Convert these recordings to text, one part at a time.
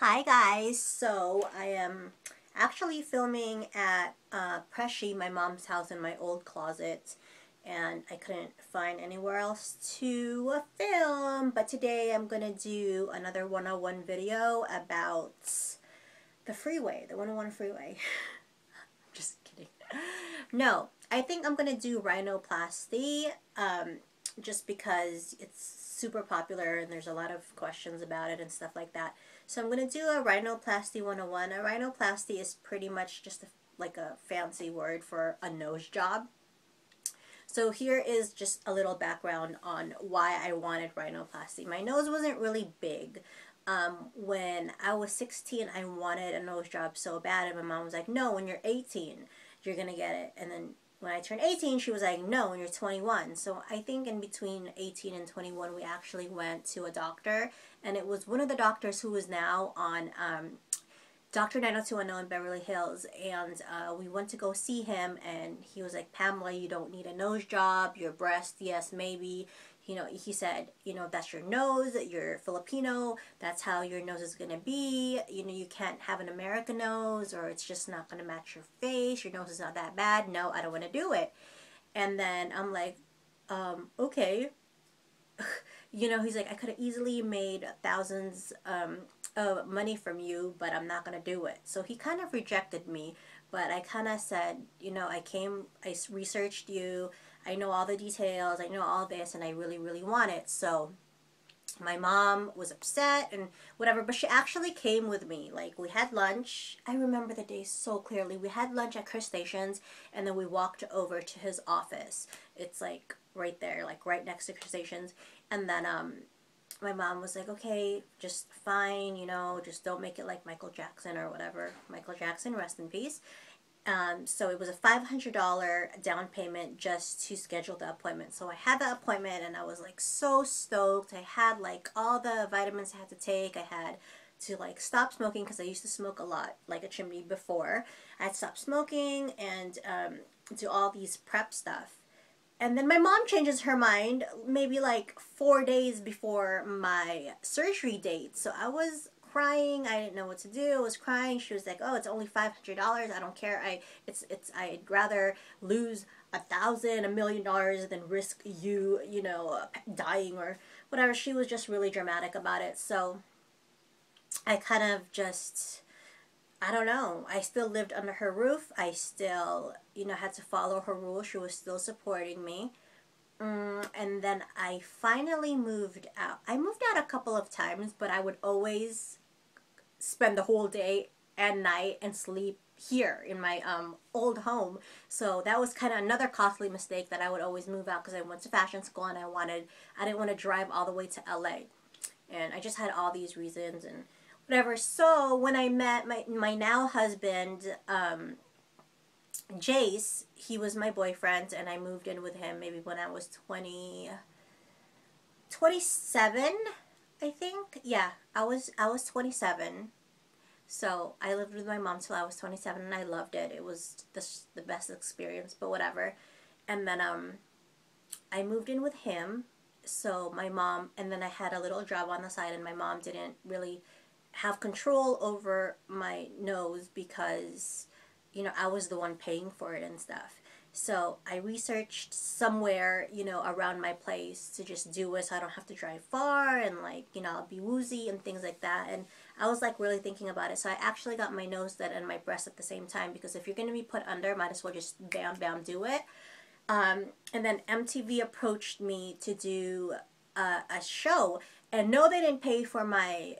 Hi guys, so I am actually filming at Preshie, my mom's house, in my old closet, and I couldn't find anywhere else to film, but today I'm gonna do another 101 video about the freeway, the 101 freeway. Just kidding. No, I think I'm gonna do rhinoplasty, just because it's super popular and there's a lot of questions about it and stuff like that. So I'm gonna do a rhinoplasty 101. A rhinoplasty is pretty much just like a fancy word for a nose job. So here is just a little background on why I wanted rhinoplasty. My nose wasn't really big. When I was 16, I wanted a nose job so bad, and my mom was like, no, when you're 18, you're going to get it. And then when I turned 18, she was like, no, when you're 21. So I think in between 18 and 21, we actually went to a doctor, and it was one of the doctors who is now on Dr. 90210 in Beverly Hills, and we went to go see him, and he was like, Pamela, you don't need a nose job. Your breast, yes, maybe. You know, he said, that's your nose, you're Filipino, that's how your nose is going to be. You can't have an American nose, or it's just not going to match your face. Your nose is not that bad. No, I don't want to do it. And then I'm like, okay. He's like, I could have easily made thousands of money from you, but I'm not going to do it. So he kind of rejected me, but I kind of said, I researched you, I know all the details, I know all this, and I really, really want it. So my mom was upset and whatever, but she actually came with me. Like, we had lunch. I remember the day so clearly. We had lunch at Chris Stations, and then we walked over to his office. It's like right there, like right next to Chris Stations. And then my mom was like, okay, just fine, just don't make it like Michael Jackson or whatever. Michael Jackson, rest in peace. So it was a $500 down payment just to schedule the appointment. So I had the appointment, and I was like so stoked. I had like all the vitamins I had to take. I had to like stop smoking because I used to smoke a lot, like a chimney before. I had stopped smoking and do all these prep stuff. And then my mom changes her mind maybe like 4 days before my surgery date. So I was crying. I didn't know what to do. I was crying. She was like, "Oh, it's only $500. I don't care. I'd rather lose 1,000, $1,000,000 than risk you, dying or whatever." She was just really dramatic about it. So I kind of just, I don't know. I still lived under her roof. I still, had to follow her rules. She was still supporting me. And then I finally moved out. I moved out a couple of times, but I would always spend the whole day and night and sleep here in my old home. So that was kind of another costly mistake, that I would always move out because I went to fashion school and I didn't want to drive all the way to LA. And I just had all these reasons and whatever. So when I met my now husband, Jace, he was my boyfriend, and I moved in with him maybe when I was 27, I think. Yeah, I was 27. So I lived with my mom till I was 27, and I loved it. It was the best experience, but whatever. And then I moved in with him. So my mom, and then I had a little job on the side, and my mom didn't really have control over my nose because I was the one paying for it and stuff. So I researched somewhere, around my place to just do it so I don't have to drive far, and like, I'll be woozy and things like that. And I was like really thinking about it. So I actually got my nose done and my breast at the same time, because if you're going to be put under, might as well just bam, bam, do it. And then MTV approached me to do a show, and no, they didn't pay for my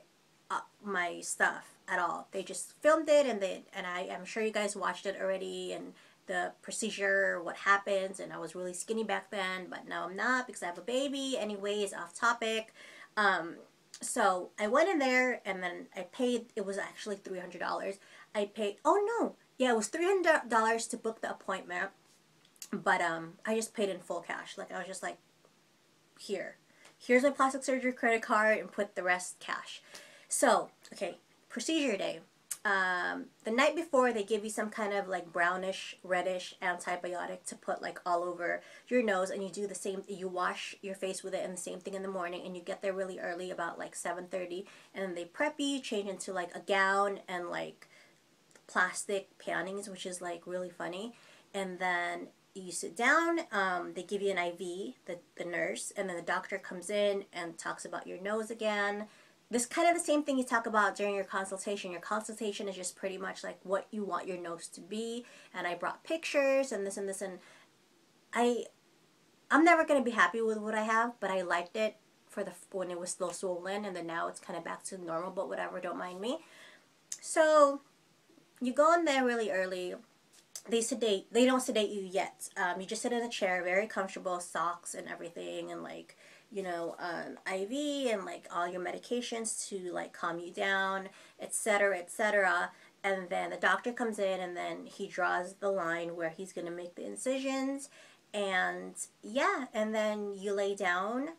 stuff at all. They just filmed it, and I'm sure you guys watched it already, and the procedure, what happens. And I was really skinny back then, but now I'm not because I have a baby. Anyways, off topic. So I went in there, and then I paid. It was actually $300. I paid. Oh no, yeah, it was $300 to book the appointment, but I just paid in full cash. Like, I was just like, here's my plastic surgery credit card, and put the rest cash. So, okay, procedure day. the night before they give you some kind of like brownish reddish antibiotic to put like all over your nose, and you do the same, you wash your face with it and the same thing in the morning, and you get there really early, about like 7:30, and then they prep you, change into like a gown and like plastic panties, which is like really funny, and then you sit down, they give you an IV, the nurse, and then the doctor comes in and talks about your nose again. This kind of the same thing you talk about during your consultation. Your consultation is just pretty much like what you want your nose to be. And I brought pictures and this and this, and I'm never going to be happy with what I have, but I liked it for when it was still swollen, and then now it's kind of back to normal, but whatever, don't mind me. So you go in there really early. They don't sedate you yet. You just sit in a chair, very comfortable, socks and everything, and like, you know, IV and like all your medications to like calm you down, etc., etc. And then the doctor comes in, and then he draws the line where he's going to make the incisions. And yeah, and then you lay down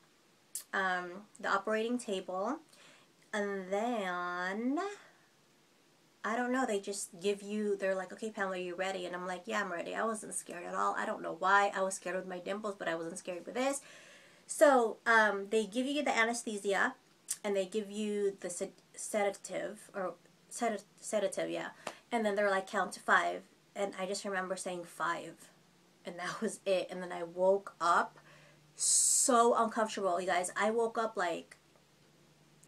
the operating table, and then I don't know, they just give you, they're like, okay, Pamela, are you ready? And I'm like, yeah, I'm ready. I wasn't scared at all. I don't know why. I was scared with my dimples, but I wasn't scared with this. So they give you the anesthesia, and they give you the sedative, yeah. And then they're like, count to 5. And I just remember saying 5. And that was it. And then I woke up so uncomfortable, you guys. I woke up like,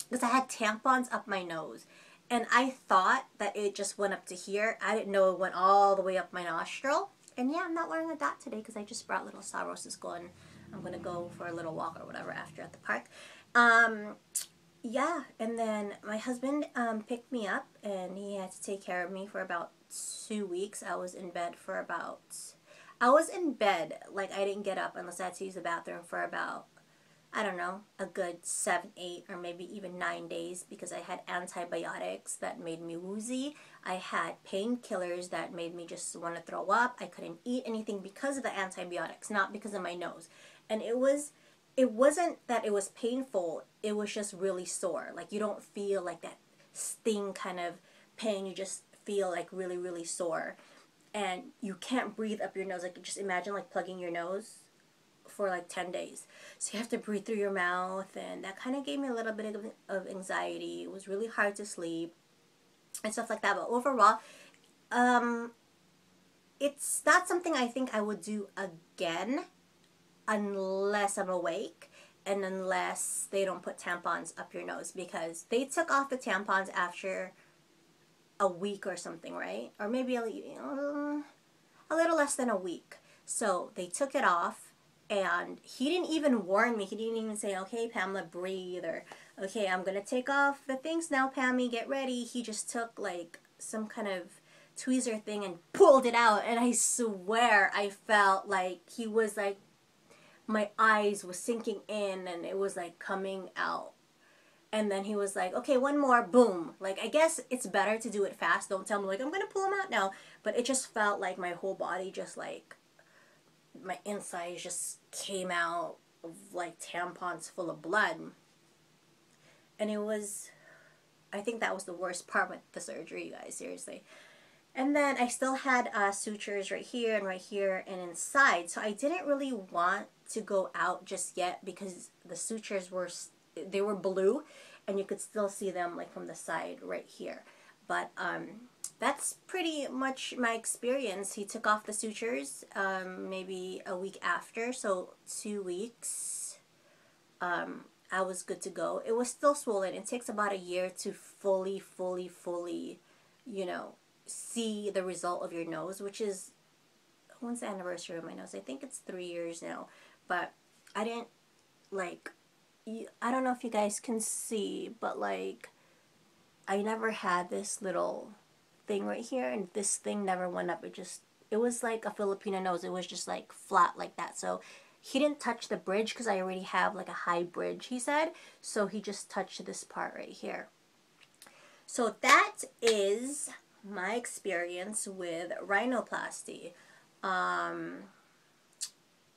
because I had tampons up my nose. And I thought that it just went up to here. I didn't know it went all the way up my nostril. And yeah, I'm not wearing a dot today because I just brought little Saros going. I'm going to go for a little walk or whatever after at the park. Yeah, and then my husband picked me up, and he had to take care of me for about 2 weeks. I was in bed, like I didn't get up unless I had to use the bathroom for about, I don't know, a good 7, 8, or maybe even 9 days, because I had antibiotics that made me woozy. I had painkillers that made me just want to throw up. I couldn't eat anything because of the antibiotics, not because of my nose. And it wasn't that it was painful, it was just really sore. Like, you don't feel like that sting kind of pain, you just feel like really, really sore. And you can't breathe up your nose. Like, just imagine like plugging your nose for like 10 days. So you have to breathe through your mouth, and that kind of gave me a little bit of anxiety. It was really hard to sleep and stuff like that. But overall, it's not something I think I would do again unless I'm awake and unless they don't put tampons up your nose, because they took off the tampons after a week or something, right? Or maybe a little less than a week. So they took it off, and he didn't even warn me. He didn't even say, okay, Pamela, breathe, or okay, I'm going to take off the things now, Pammy, get ready. He just took like some kind of tweezer thing and pulled it out, and I swear I felt like he was like, my eyes was sinking in and it was like coming out. And then he was like, okay, one more, boom. Like, I guess it's better to do it fast. Don't tell me like, I'm going to pull him out now. But it just felt like my whole body just like, my insides just came out of like tampons full of blood. And it was, I think that was the worst part with the surgery, you guys, seriously. And then I still had sutures right here and inside. So I didn't really want to go out just yet because the sutures were, they were blue, and you could still see them like from the side right here. But that's pretty much my experience. He took off the sutures maybe a week after, so 2 weeks. I was good to go. It was still swollen. It takes about a year to fully, you know, see the result of your nose, which is, when's the anniversary of my nose? I think it's 3 years now. But I didn't, like, I don't know if you guys can see, but like, I never had this little thing right here, and this thing never went up. It was like a Filipino nose. It was just like flat like that. So he didn't touch the bridge because I already have like a high bridge, he said. So he just touched this part right here. So that is my experience with rhinoplasty.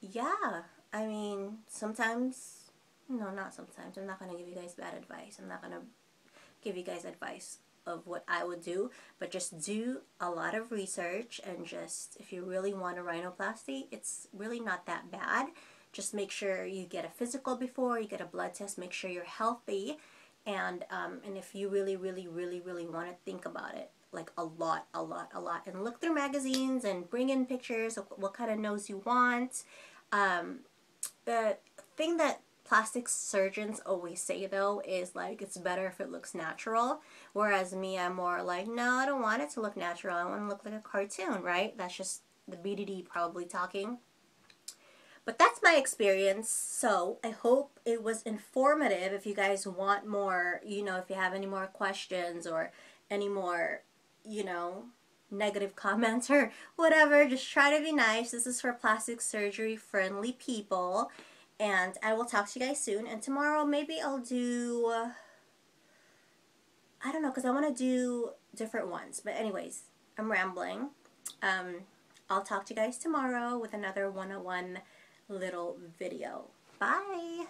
Yeah, I mean, sometimes, no, not sometimes. I'm not going to give you guys bad advice. I'm not going to give you guys advice. of what I would do, but just do a lot of research, and just, if you really want a rhinoplasty, it's really not that bad. Just make sure you get a physical before, you get a blood test, make sure you're healthy, and if you really want to, think about it, like a lot, and look through magazines and bring in pictures of what kind of nose you want. The thing that plastic surgeons always say though is like, it's better if it looks natural, whereas me, I'm more like, no, I don't want it to look natural, I want to look like a cartoon, right? That's just the BDD probably talking. But that's my experience, so I hope it was informative. If you guys want more, you know, if you have any more questions or any more, you know, negative comments or whatever, just try to be nice. This is for plastic surgery friendly people. And I will talk to you guys soon. And tomorrow maybe I'll do, I don't know, because I want to do different ones. But anyways, I'm rambling. I'll talk to you guys tomorrow with another 101 little video. Bye!